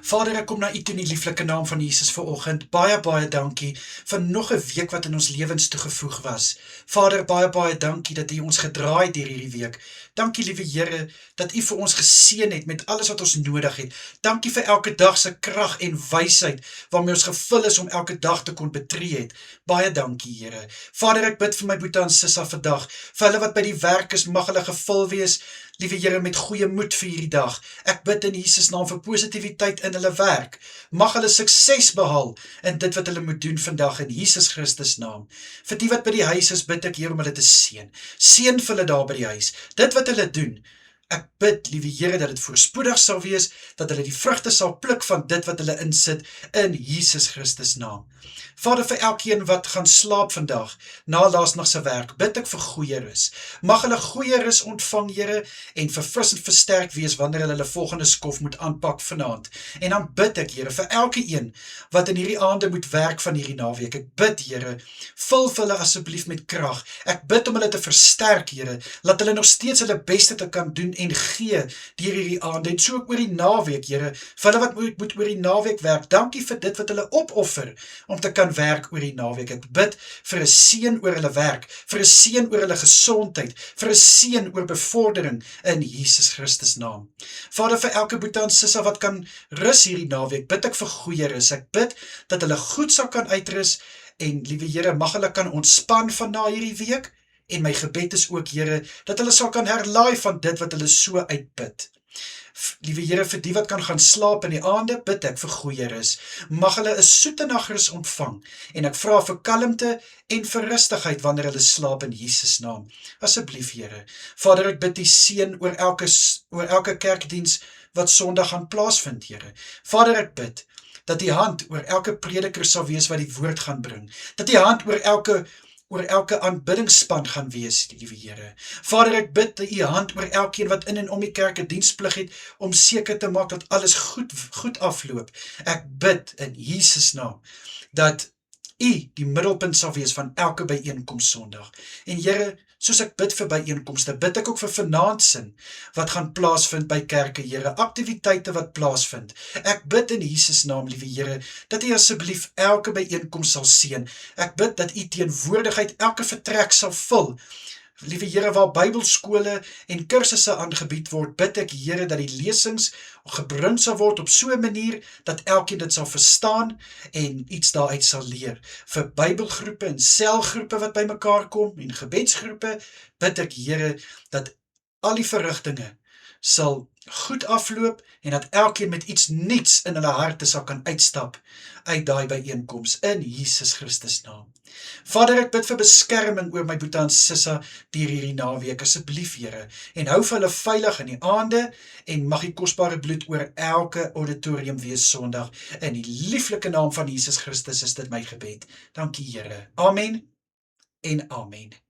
Vader, ek kom na U toe in die lieflike naam van Jesus vanoggend. Baie, baie dankie vir nog 'n week wat in ons lewens toegevoeg was. Vader, baie, baie dankie dat U ons gedraai deur hierdie week. Dankie, liewe Here, dat U vir ons geseën het met alles wat ons nodig het. Dankie vir elke dag se krag en wysheid waarmee ons gevul is om elke dag te kon betree het. Baie dankie, Here. Vader, ek bid vir my boetie en Sissa vandag. Vir hulle wat by die werk is, mag hulle gevul wees, liewe Here, met goeie moed vir hierdie dag. Ek bid in Jesus naam vir positiwiteit in hulle werk. Mag hulle sukses behaal in dit wat hulle moet doen vandag in Jesus Christus naam. Vir die wat by die huis is, bid ek, Here, om hulle te seën. Seën vir hulle daar by die huis. Dit wat hulle doen, ek bid, liewe Here, dat dit voorspoedig sal wees, dat hulle die vrugte sal pluk van dit wat hulle insit in Jesus Christus naam. Vader, vir elkeen wat gaan slaap vandag, na laasnag se werk, bid ek vir goeie rus. Mag hulle goeie rus ontvang, Here, en verfrissend versterk wees wanneer hulle volgende skof moet aanpak vanaand. En dan bid ek, Here, vir elke een wat in hierdie aande moet werk van hierdie naweek. Ek bid, Here, vul vir hulle asseblief met krag. Ek bid om hulle te versterk, Here, laat hulle nog steeds hulle beste te kan doen en gee deur hierdie aande. En so ook oor die naweek, Here, vir hulle wat moet oor die naweek werk. Dankie vir dit wat hulle opoffer om te kan werk oor die naweek. Ek bid vir 'n seën oor hulle werk, vir 'n seën oor hulle gesondheid, vir 'n seën oor bevordering in Jesus Christus naam. Vader, vir elke boetie en Sissa wat kan rus hierdie naweek, bid ek vir goeie rus. Ek bid dat hulle goed sal kan uitrus en, liewe Here, mag hulle kan ontspan van na hierdie week. En my gebed is ook, Here, dat hulle sal kan herlaai van dit wat hulle so uitput. Liewe Here, vir die wat kan gaan slaap in die aande, bid ek vir goeie rus. Mag hulle 'n soete nagrus ontvang, en ek vra vir kalmte en vir rustigheid wanneer hulle slaap in Jesus naam. Asseblief, Here. Vader, ek bid die seën oor elke kerkdiens wat Sondag gaan plaasvind, Here. Vader, ek bid dat die hand oor elke prediker sal wees wat die woord gaan bring, dat die hand oor elke aanbiddingsspan gaan wees, liewe Here. Vader, ek bid dat U hand oor elkeen wat in en om die kerk 'n diensplig het, om seker te maak dat alles goed afloop. Ek bid in Jesus naam, dat U die middelpunt sal wees van elke byeenkoms Sondag. En Here, soos ek bid vir byeenkomste, bid ek ook vir vanaandsin wat gaan plaasvind by kerke, Here, aktiwiteite wat plaasvind. Ek bid in Jesus naam, liewe Here, dat U asseblief elke byeenkoms sal seën. Ek bid dat U teenwoordigheid elke vertrek sal vul. Liewe Here, waar Bybelskole en kursusse aangebied word, bid ek, Here, dat die lesings gebring sal word op so 'n manier dat elkeen dit sal verstaan en iets daaruit sal leer. Vir Bybelgroepe en selgroepe wat by mekaar kom en gebedsgroepe, bid ek, Here, dat al die verrigtinge sal goed afloop en dat elkeen met iets nuuts in hulle harte sal kan uitstap uit daai byeenkoms in Jesus Christus naam. Vader, ek bid vir beskerming oor my boetie en Sissa deur hierdie naweek, asseblief, Here, en hou vir hulle veilig in die aande en mag die kosbare bloed oor elke auditorium wees Sondag. In die lieflike naam van Jesus Christus is dit my gebed. Dankie, Here. Amen en amen.